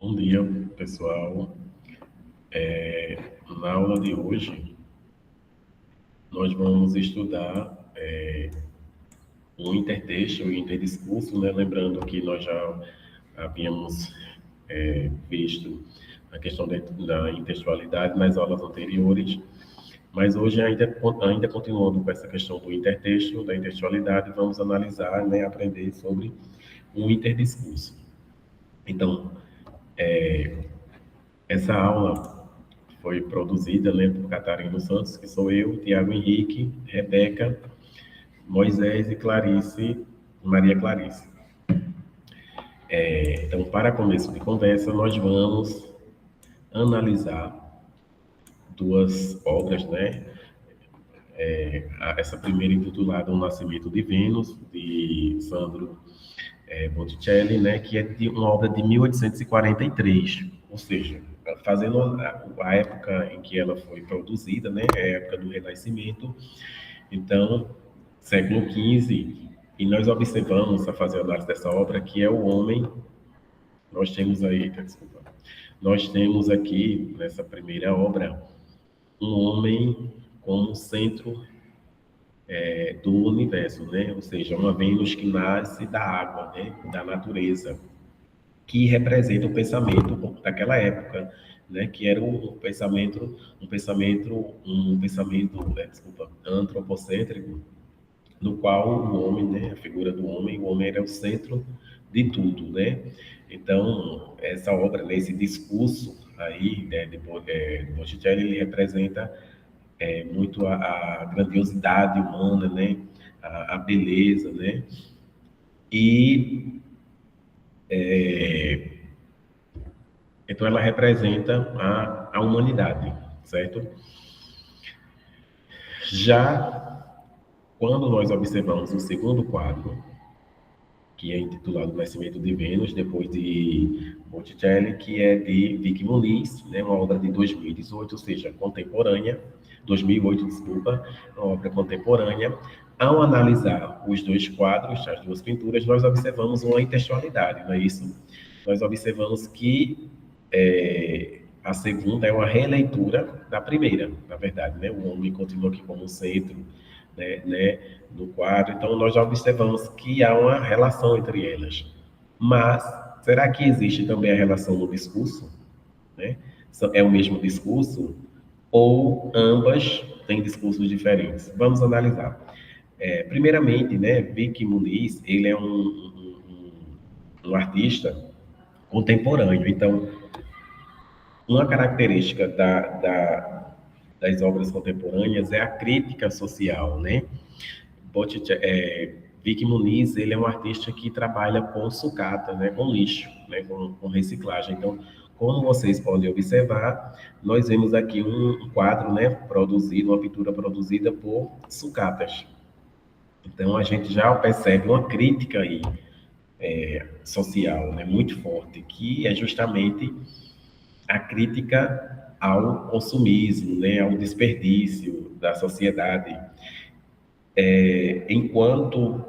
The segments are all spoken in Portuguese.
Bom dia, pessoal. Na aula de hoje, nós vamos estudar o intertexto e o interdiscurso, né? Lembrando que nós já havíamos visto a questão da intertextualidade nas aulas anteriores, mas hoje, ainda continuando com essa questão do intertexto, da intertextualidade, vamos analisar, né, aprender sobre o interdiscurso. Então, essa aula foi produzida, né, por Catarina Santos, que sou eu, Tiago Henrique, Rebeca, Moisés e Clarice, Maria Clarice. Então, para começo de conversa, nós vamos analisar duas obras, né? Essa primeira intitulada O Nascimento de Vênus, de Sandro Botticelli, né? Que é de uma obra de 1843, ou seja, fazendo a época em que ela foi produzida, né? É a época do Renascimento. Então, século XV, e nós observamos, a fazer a análise dessa obra, que é o homem, nós temos aí, desculpa, nós temos aqui, nessa primeira obra, um homem como centro do universo, né? Ou seja, uma Vênus que nasce da água, né? Da natureza, que representa o pensamento daquela época, né? Que era desculpa, antropocêntrico, no qual o homem, né, a figura do homem, o homem era o centro de tudo, né? Então, essa obra, né, esse discurso aí, né, de Botticelli, ele representa muito a grandiosidade humana, né? A beleza, né? E então ela representa a humanidade, certo? Já quando nós observamos o segundo quadro, que é intitulado Nascimento de Vênus, depois de Botticelli, que é de Vic Muniz, né, uma obra de 2018, ou seja, contemporânea, 2008, desculpa, uma obra contemporânea. Ao analisar os dois quadros, as duas pinturas, nós observamos uma intextualidade, não é isso? Nós observamos que a segunda é uma releitura da primeira, na verdade, né? O homem continua aqui como centro, né, do quadro. Então, nós já observamos que há uma relação entre elas. Mas, será que existe também a relação no discurso? Né? É o mesmo discurso? Ou ambas têm discursos diferentes? Vamos analisar. Primeiramente, né, Vic Muniz, ele é um artista contemporâneo. Então, uma característica das obras contemporâneas é a crítica social, né? Vic Muniz, ele é um artista que trabalha com sucata, né, com lixo, né, com reciclagem. Então, como vocês podem observar, nós vemos aqui um quadro, né, produzido, uma pintura produzida por sucatas. Então, a gente já percebe uma crítica aí social, né, muito forte, que é justamente a crítica ao consumismo, né, ao desperdício da sociedade. Enquanto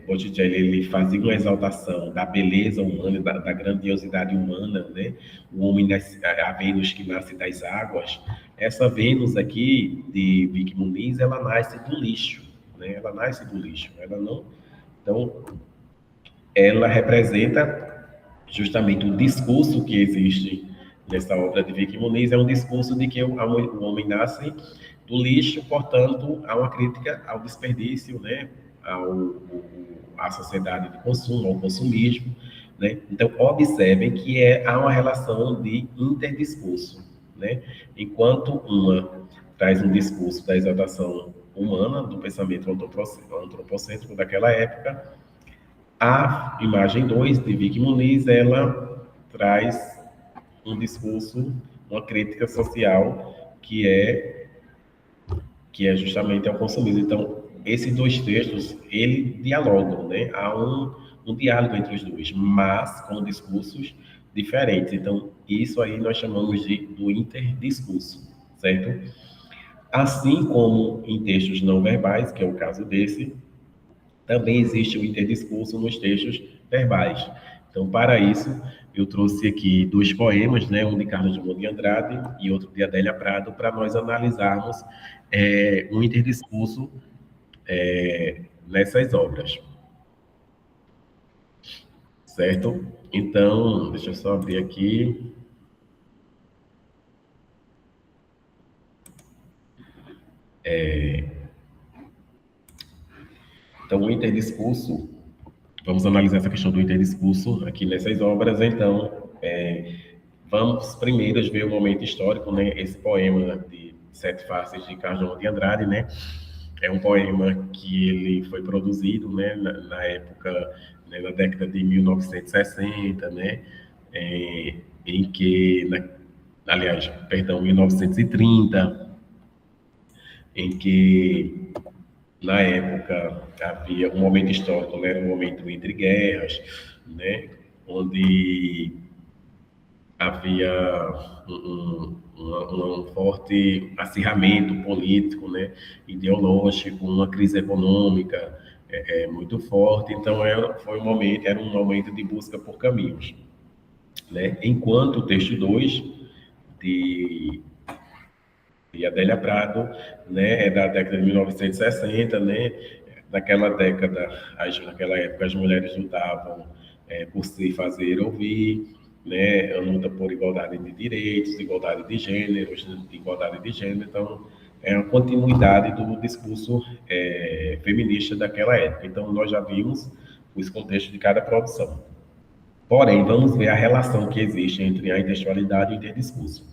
Botticelli ele fazia uma exaltação da beleza humana, da grandiosidade humana, né? O homem, a Vênus que nasce das águas. Essa Vênus aqui de Vic Muniz, ela nasce do lixo, né? Ela nasce do lixo. Ela não. Então, ela representa justamente o discurso que existe nessa obra de Vic Muniz, é um discurso de que o homem nasce do lixo, portanto, há uma crítica ao desperdício, né? À sociedade de consumo, ao consumismo, né? Então, observem que há uma relação de interdiscurso, né? Enquanto uma traz um discurso da exaltação humana, do pensamento antropocêntrico daquela época, a imagem 2 de Vic Muniz, ela traz um discurso, uma crítica social que é justamente ao consumismo. Então, esses dois textos, ele dialogam, né? Há um diálogo entre os dois, mas com discursos diferentes. Então, isso aí nós chamamos do interdiscurso, certo? Assim como em textos não verbais, que é o caso desse, também existe o interdiscurso nos textos verbais. Então, para isso, eu trouxe aqui dois poemas, né, um de Carlos Drummond de Andrade e outro de Adélia Prado, para nós analisarmos um interdiscurso nessas obras, certo? Então, deixa eu só abrir aqui. Então, o interdiscurso, vamos analisar essa questão do interdiscurso aqui nessas obras. Então, vamos primeiro ver o momento histórico, né? Esse poema de Sete Faces de Carlos Drummond de Andrade, né? É um poema que ele foi produzido, né, na época, né, na década de 1960, né, em que, aliás, perdão, 1930, em que na época havia um momento histórico, né, era um momento entre guerras, né, onde havia um forte acirramento político, né, ideológico, uma crise econômica muito forte. Então, era um momento de busca por caminhos, né? Enquanto o texto 2 de, de Adélia Prado, né, é da década de 1960, né? Naquela época, as mulheres lutavam por se fazer ouvir, né? A luta por igualdade de direitos, igualdade de gêneros, igualdade de gênero. Então, é a continuidade do discurso feminista daquela época. Então, nós já vimos os contextos de cada produção. Porém, vamos ver a relação que existe entre a intextualidade e o interdiscurso.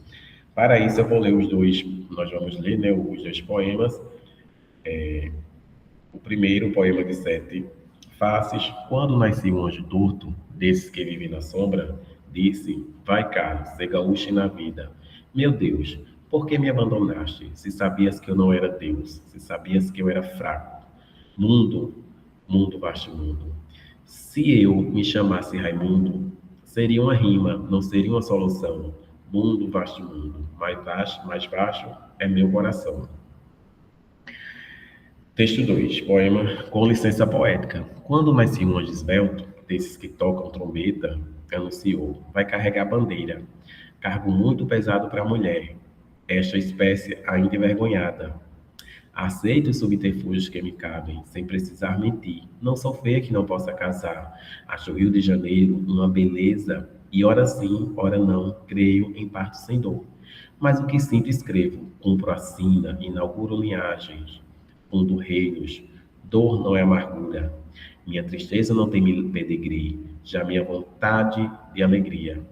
Para isso, eu vou ler os dois, nós vamos ler, né, os dois poemas. O primeiro, o poema de Sete Faces. Quando nasci um anjo torto, desses que vivem na sombra, disse: vai, Carlos, ser gaúcho na vida. Meu Deus, por que me abandonaste? Se sabias que eu não era Deus, se sabias que eu era fraco. Mundo, mundo, vasto mundo. Se eu me chamasse Raimundo, seria uma rima, não seria uma solução. Mundo, vasto mundo, mais vasto é meu coração. Texto 2, poema Com Licença Poética. Quando nasci um anjo esbelto, desses que tocam trombeta, anunciou, vai carregar bandeira. Cargo muito pesado para a mulher, esta espécie ainda envergonhada. Aceito os subterfúgios que me cabem, sem precisar mentir. Não sou feia que não possa casar. Acho o Rio de Janeiro uma beleza, e ora sim, ora não, creio em parto sem dor. Mas o que sinto escrevo, cumpro a sina, inauguro linhagens, fundo reinos. Dor não é amargura. Minha tristeza não tem pedigree, já minha vontade de alegria.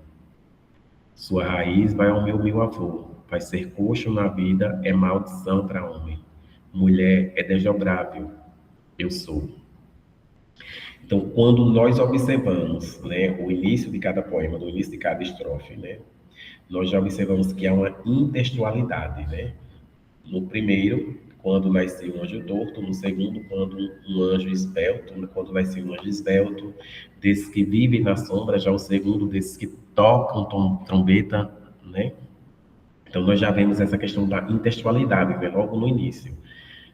Sua raiz vai ao meu avô, vai ser coxo na vida, é maldição para homem. Mulher é desdobrável, eu sou. Então, quando nós observamos, né, o início de cada poema, do início de cada estrofe, né, nós já observamos que há uma intextualidade, né? No primeiro, quando nasceu um anjo torto; no segundo, quando um anjo esbelto; quando nasceu um anjo esbelto, desses que vivem na sombra; já o segundo, desses que tocam trombeta, né? Então, nós já vemos essa questão da intextualidade, né, logo no início.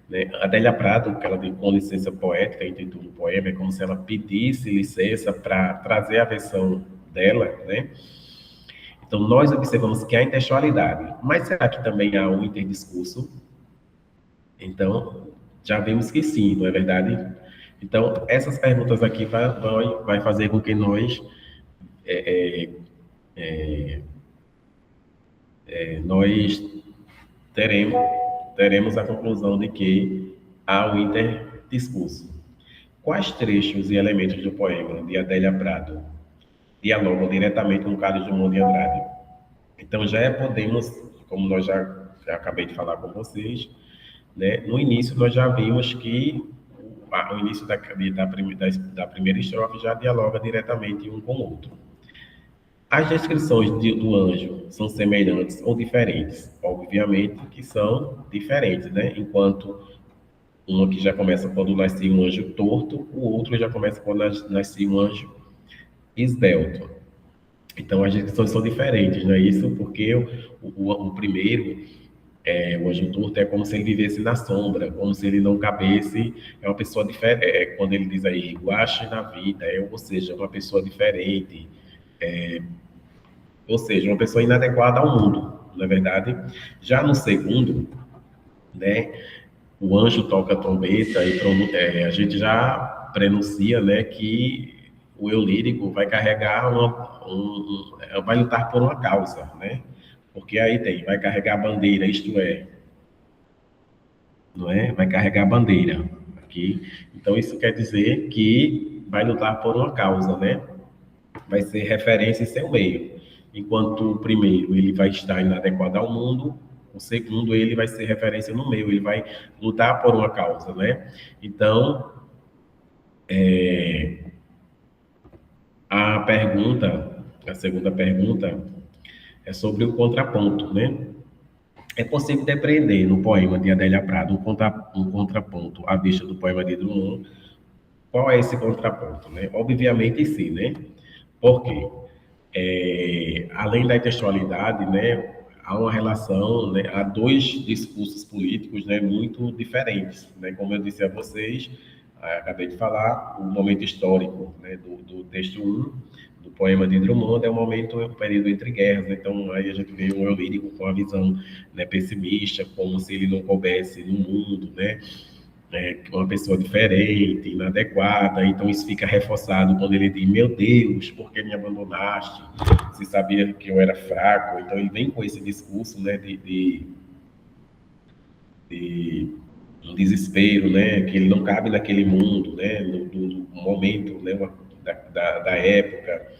Né? Adélia Prado, que ela deu com licença poética, intitula o poema, é como se ela pedisse licença para trazer a versão dela, né? Então, nós observamos que há intextualidade, mas será que também há um interdiscurso? Então, já vimos que sim, não é verdade? Então, essas perguntas aqui vai fazer com que nós, nós teremos a conclusão de que há um interdiscurso. Quais trechos e elementos do poema de Adélia Prado dialogam diretamente com Carlos Drummond de Andrade? Então, já podemos, como nós já acabei de falar com vocês, né, no início nós já vimos que o início da primeira estrofe já dialoga diretamente um com o outro. As descrições do anjo são semelhantes ou diferentes? Obviamente que são diferentes, né? Enquanto uma que já começa quando nasce um anjo torto, o outro já começa quando nasce um anjo esbelto. Então, as descrições são diferentes, não é isso? Porque o primeiro, O anjo torto é como se ele vivesse na sombra, como se ele não cabesse, é uma pessoa diferente, quando ele diz aí, guache na vida, ou seja, uma pessoa diferente, ou seja, uma pessoa inadequada ao mundo, não é verdade? Já no segundo, né, o anjo toca a trombeta e a gente já prenuncia, né, que o eu lírico vai carregar vai lutar por uma causa, né? Porque aí vai carregar a bandeira, isto é, não é? Vai carregar a bandeira aqui. Então isso quer dizer que vai lutar por uma causa, né? Vai ser referência em seu meio. Enquanto o primeiro ele vai estar inadequado ao mundo, o segundo ele vai ser referência no meio, ele vai lutar por uma causa, né? Então, a segunda pergunta é sobre o contraponto, né? É possível depreender no poema de Adélia Prado um contraponto à vista do poema de Drummond. Qual é esse contraponto, né? Obviamente sim, né? Por quê? Além da textualidade, né, há uma relação, né, há dois discursos políticos, né, muito diferentes, né, como eu disse a vocês, acabei de falar, o momento histórico, né, do texto um do poema de Drummond é um período entre guerras, né, então aí a gente vê um eu lírico com a visão, né, pessimista, como se ele não coubesse no mundo, né, uma pessoa diferente, inadequada, então isso fica reforçado quando ele diz, meu Deus, por que me abandonaste? Você sabia que eu era fraco? Então ele vem com esse discurso, né, de um desespero, né, que ele não cabe naquele mundo, né, no momento, né, da época,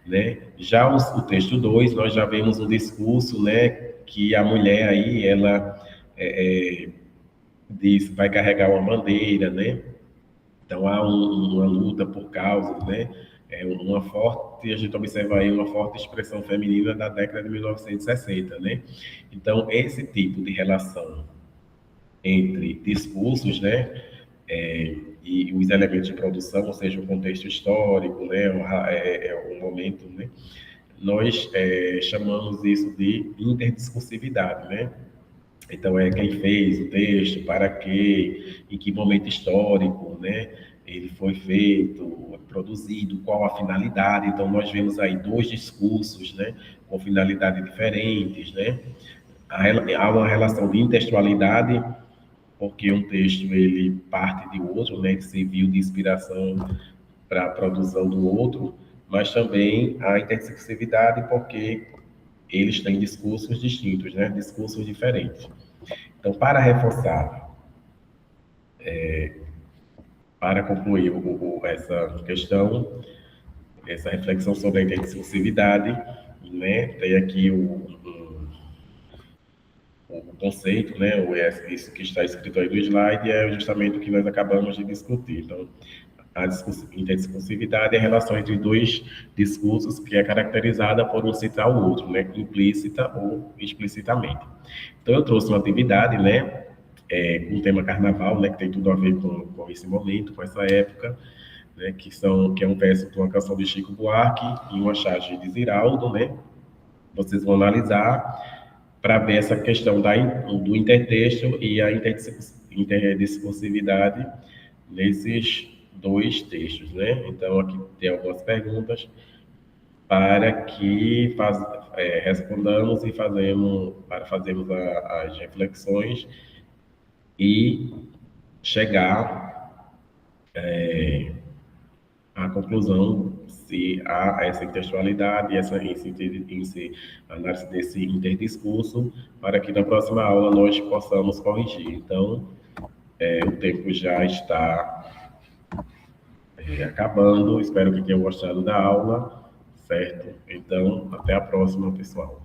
né. Já o texto 2 nós já vemos um discurso, né, que a mulher aí, ela diz, vai carregar uma bandeira, né, então há uma luta por causas, né? Uma forte, a gente observa aí uma forte expressão feminina da década de 1960, né? Então esse tipo de relação entre discursos, né? E os elementos de produção, ou seja, o contexto histórico, né? O momento, né? Nós chamamos isso de interdiscursividade, né? Então, quem fez o texto, para quê, em que momento histórico, né, ele foi feito, produzido, qual a finalidade. Então, nós vemos aí dois discursos, né, com finalidades diferentes, né. Há uma relação de intextualidade, porque um texto, ele parte de outro, né, que serviu de inspiração para a produção do outro, mas também a interdiscursividade, porque eles têm discursos distintos, né, discursos diferentes. Então, para reforçar, para concluir essa questão, essa reflexão sobre a interdiscursividade, né, tem aqui o conceito, né, isso que está escrito aí no slide, é justamente o que nós acabamos de discutir. Então, a interdiscursividade é a relação entre dois discursos que é caracterizada por um citar o outro, né, implícita ou explicitamente. Então, eu trouxe uma atividade, né, com o tema carnaval, né, que tem tudo a ver com esse momento, com essa época, né, que é um verso de uma canção de Chico Buarque e uma charge de Ziraldo, né? Vocês vão analisar para ver essa questão do intertexto e a interdiscursividade nesses dois textos, né? Então, aqui tem algumas perguntas para que respondamos e fazermos as reflexões e chegar à conclusão se há essa intextualidade, esse análise desse interdiscurso, para que na próxima aula nós possamos corrigir. Então, o tempo já está acabando, espero que tenham gostado da aula, certo? Então, até a próxima, pessoal.